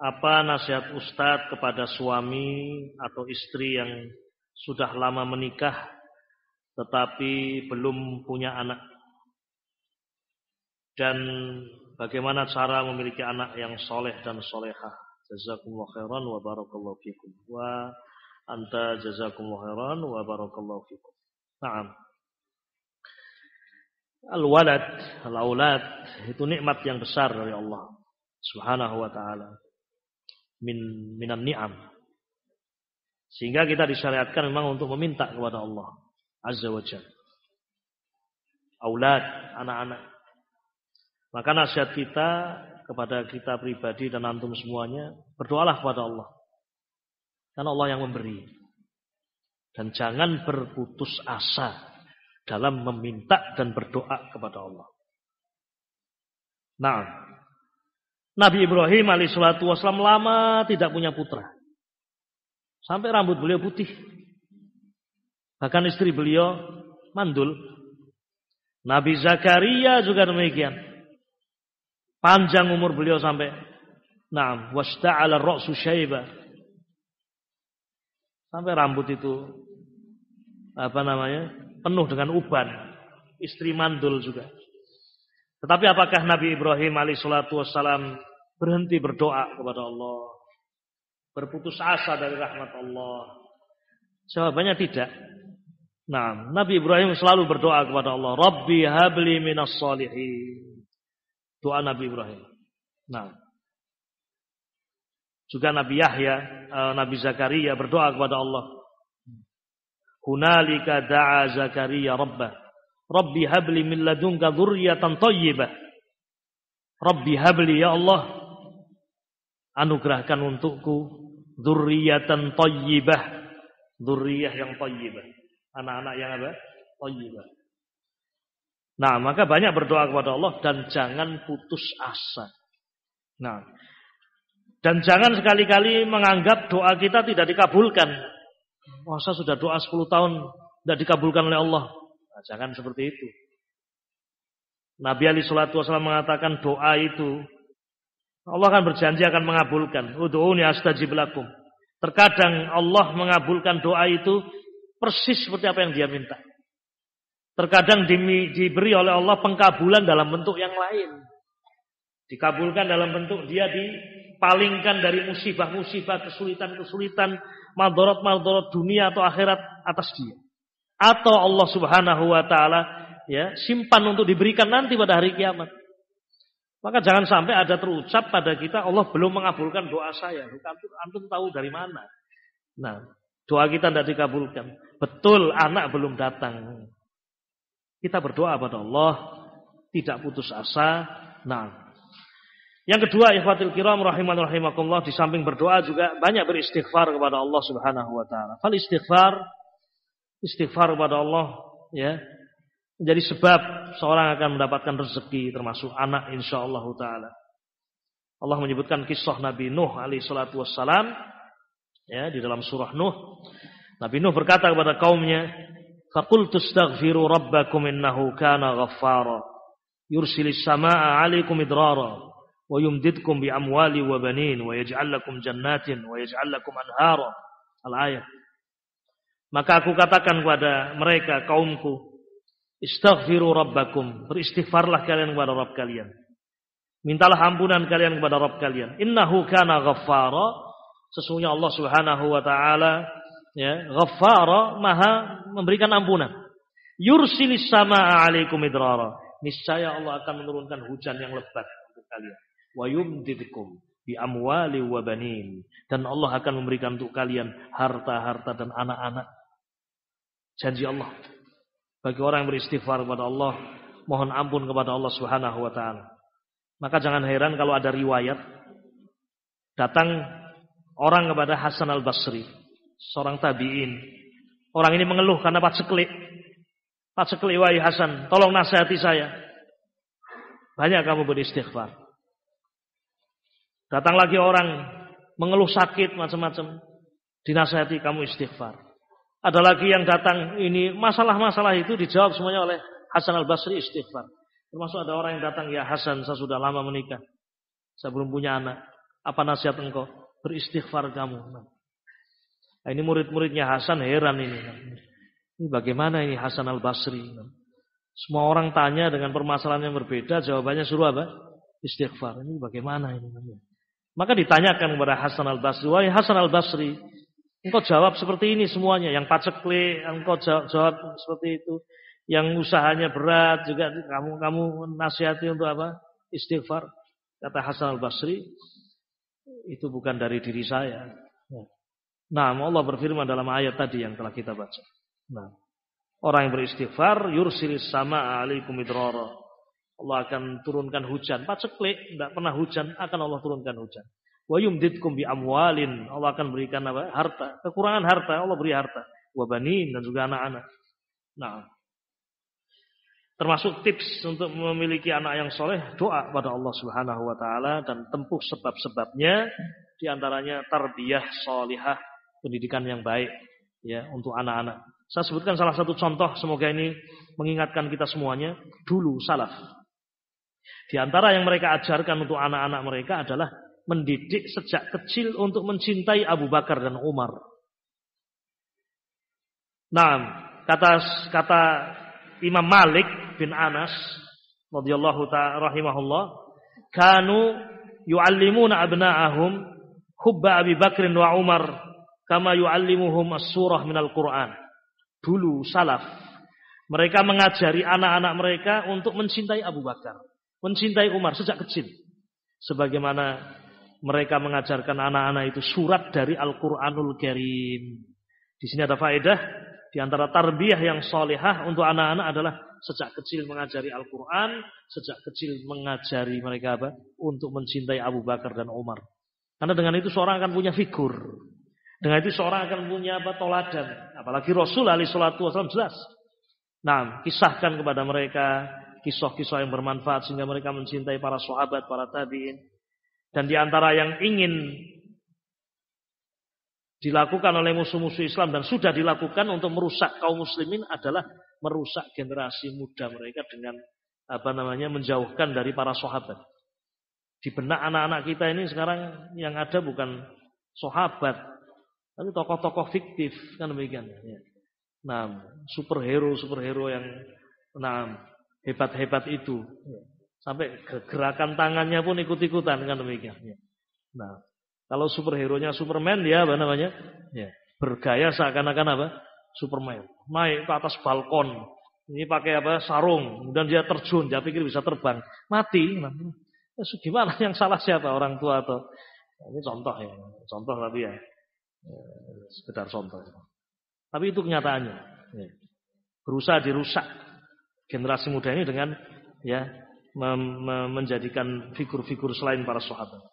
Apa nasihat Ustadz kepada suami atau istri yang sudah lama menikah tetapi belum punya anak? Dan bagaimana cara memiliki anak yang soleh dan solehah? Jazakumullah khairan wa barakallahu fikum. Wa anta jazakumullah khairan wa barakallahu fikum. Naam. Al-walad, al-aulad itu nikmat yang besar dari Allah Subhanahu wa taala. Minan ni'am. Sehingga kita disyariatkan memang untuk meminta kepada Allah Azza wa Jalla. Aulad, anak-anak. Maka nasihat kita kepada kita pribadi dan antum semuanya, berdoalah kepada Allah. Karena Allah yang memberi. Dan jangan berputus asa dalam meminta dan berdoa kepada Allah. Nah, Nabi Ibrahim alaihissalatu wassalam lama tidak punya putra. Sampai rambut beliau putih. Bahkan istri beliau mandul. Nabi Zakaria juga demikian. Panjang umur beliau sampai washta'ala ar-ra'su syaiba. Sampai rambut itu penuh dengan uban. Istri mandul juga. Tetapi apakah Nabi Ibrahim alaihissalatu wassalam berhenti berdoa kepada Allah? Berputus asa dari rahmat Allah? Jawabannya tidak. Nabi Ibrahim selalu berdoa kepada Allah. Rabbi habli minas shalihin. Doa Nabi Ibrahim. Juga Nabi Yahya, Nabi Zakaria berdoa kepada Allah. Hunalika da'a Zakaria rabbah. Rabbi habli min ladunka dzurriyyatan thayyibah. Rabbi habli ya Allah, anugerahkan untukku dzurriyyatan thayyibah. Dzurriyyah yang thayyibah. Anak-anak yang apa? Thayyibah. Maka banyak berdoa kepada Allah dan jangan putus asa. Dan jangan sekali-kali menganggap doa kita tidak dikabulkan. Masa sudah doa 10 tahun tidak dikabulkan oleh Allah. Jangan seperti itu. Nabi alaihissalatu wassalam mengatakan doa itu Allah akan berjanji akan mengabulkan. Ud'uuni astajib lakum. Terkadang Allah mengabulkan doa itu persis seperti apa yang dia minta. Terkadang diberi oleh Allah pengkabulan dalam bentuk yang lain. Dikabulkan dalam bentuk dia dipalingkan dari musibah-musibah, kesulitan-kesulitan, madharat-madharat dunia atau akhirat atas dia. Atau Allah Subhanahu wa taala simpan untuk diberikan nanti pada hari kiamat. Maka jangan sampai ada terucap pada kita Allah belum mengabulkan doa saya. Antum tahu dari mana? Doa kita tidak dikabulkan. Betul anak belum datang. Kita berdoa pada Allah, tidak putus asa. Yang kedua, ikhwatul kiram rahimakumullah, di samping berdoa juga banyak beristighfar kepada Allah Subhanahu wa taala. Fal istighfar kepada Allah menjadi sebab seorang akan mendapatkan rezeki termasuk anak insyaallah taala. Allah menyebutkan kisah Nabi Nuh alaihi salatu wassalam di dalam surah Nuh. Nabi Nuh berkata kepada kaumnya, "Faqultu astaghfiru rabbakum innahu kana ghaffara yursilis samaa'a 'alaikum idrara wa yumdidkum bi amwali wa banin wa yaj'al lakum jannatin wa yaj'al lakum anhara." Al-ayat. Maka aku katakan kepada mereka kaumku, istaghfiru rabbakum, beristighfarlah kalian kepada Rabb kalian. Mintalah ampunan kalian kepada Rabb kalian. Innahu kana ghaffara, sesungguhnya Allah Subhanahu wa taala ghaffara, maha memberikan ampunan. Yursilis samaa'a 'alaikum idrara, niscaya Allah akan menurunkan hujan yang lebat untuk kalian. Wa yumdidkum bi amwali wa banin, dan Allah akan memberikan untuk kalian harta-harta dan anak-anak. Janji Allah bagi orang yang beristighfar kepada Allah, mohon ampun kepada Allah Subhanahu wa taala. Maka jangan heran kalau ada riwayat datang orang kepada Hasan al-Basri, seorang tabi'in. Orang ini mengeluh karena paceklik. Paceklik, wahai Hasan, tolong nasihati saya. Banyak kamu beristighfar. Datang lagi orang mengeluh sakit macam-macam. Dinasihati, kamu istighfar. Ada lagi yang datang, ini masalah-masalah itu dijawab semuanya oleh Hasan al-Basri, istighfar. Termasuk ada orang yang datang, ya Hasan, saya sudah lama menikah, saya belum punya anak. Apa nasihat engkau? Beristighfar kamu. Nah, ini murid-muridnya Hasan heran ini. Ini bagaimana ini Hasan al-Basri? Semua orang tanya dengan permasalahan yang berbeda, jawabannya suruh apa? Istighfar. Ini bagaimana ini? Maka ditanyakan kepada Hasan al-Basri, wahai Hasan al-Basri, engkau jawab seperti ini semuanya. Yang paceklik, engkau jawab seperti itu. Yang usahanya berat juga kamu nasihati untuk apa? Istighfar. Kata Hasan al-Basri, itu bukan dari diri saya. Nah, Allah berfirman dalam ayat tadi yang telah kita baca. Nah, orang yang beristighfar, yursilis sama alaikum idrara. Allah akan turunkan hujan. Paceklik, tidak pernah hujan, akan Allah turunkan hujan. Wa yumdidkum bi amwalin. Allah akan berikan apa? Harta. Kekurangan harta, Allah beri harta. Wa banin, dan juga anak-anak. Nah, termasuk tips untuk memiliki anak yang soleh, doa pada Allah Subhanahu wa taala dan tempuh sebab-sebabnya, di antaranya tarbiyah sholihah, pendidikan yang baik ya untuk anak-anak. Saya sebutkan salah satu contoh, semoga ini mengingatkan kita semuanya. Dulu salaf, di antara yang mereka ajarkan untuk anak-anak mereka adalah mendidik sejak kecil untuk mencintai Abu Bakar dan Umar. Nah, kata Imam Malik bin Anas radhiyallahu ta'ala rahimahullah, kanu yu'allimuna abna'ahum hubba Abi Bakrin wa Umar kama yu'allimuhum as-surah minal Qur'an. Dulu salaf, mereka mengajari anak-anak mereka untuk mencintai Abu Bakar, mencintai Umar sejak kecil. Sebagaimana mereka mengajarkan anak-anak itu surat dari Al-Qur'anul Karim. Di sini ada faedah, di antara tarbiyah yang solehah untuk anak-anak adalah sejak kecil mengajari Al-Quran, sejak kecil mengajari mereka apa? Untuk mencintai Abu Bakar dan Umar. Karena dengan itu seorang akan punya figur. Dengan itu seorang akan punya apa? Toladan. Apalagi Rasul alaihi salatu wasallam jelas. Nah, kisahkan kepada mereka kisah-kisah yang bermanfaat sehingga mereka mencintai para sahabat, para tabi'in. Dan di antara yang ingin dilakukan oleh musuh-musuh Islam dan sudah dilakukan untuk merusak kaum muslimin adalah merusak generasi muda mereka dengan menjauhkan dari para sahabat. Di benak anak-anak kita ini sekarang yang ada bukan sahabat, tapi tokoh-tokoh fiktif kan demikian. Nah, superhero yang hebat-hebat itu. Sampai gerakan tangannya pun ikut-ikutan kan demikian. Nah, kalau superhero-nya Superman dia bergaya seakan-akan Superman. Naik ke atas balkon. Ini pakai sarung, kemudian dia terjun, dia pikir bisa terbang. Mati. Nah, gimana yang salah siapa, orang tua atau ini contoh ya. Contoh tapi ya sekedar contoh. Tapi itu kenyataannya. Berusaha dirusak generasi muda ini dengan menjadikan figur-figur selain para sahabat.